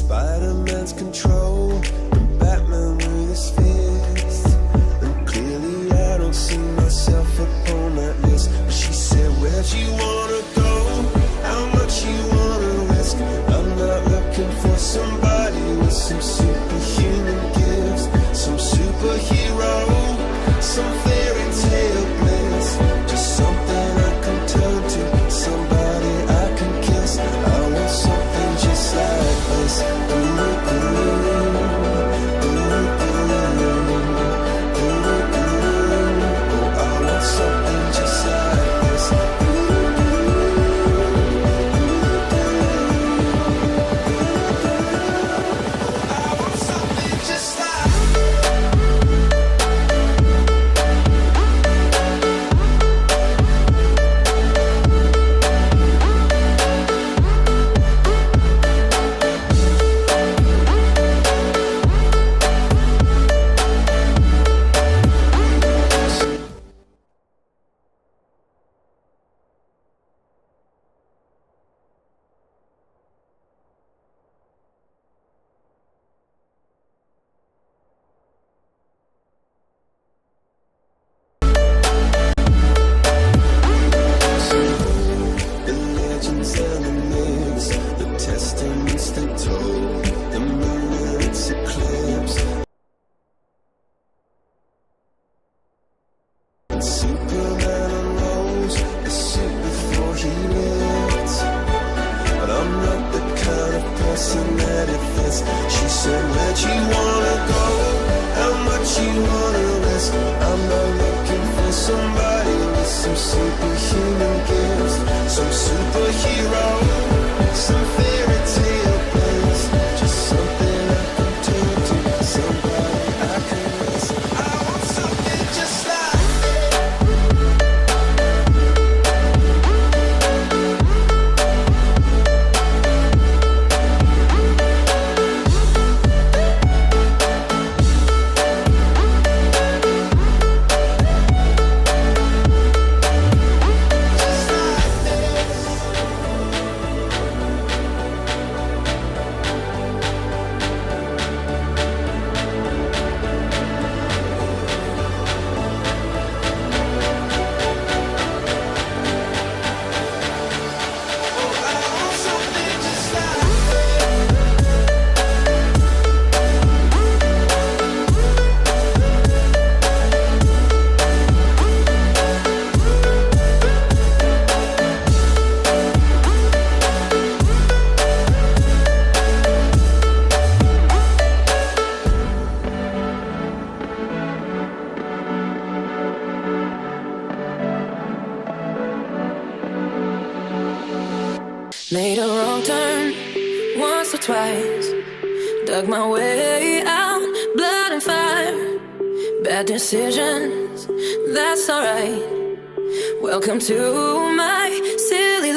Spider-Man's control and Batman with his fists. And clearly I don't see myself upon that list. But she said, where'd you wanna go? How much you wanna risk? I'm not looking for somebody with some superhuman gifts, some superhero, some fairy tale bliss. Just something I can turn to, somebody I can kiss. I want something just like this. She said, where'd you wanna go? How much you wanna risk? I'm not looking for somebody with some superhuman gifts, some superhero, some fairy tale bliss. Just something I can turn to, somebody I can miss. I want something just like made a wrong turn once or twice, dug my way out, blood and fire, bad decisions, that's alright. Welcome to my silly life.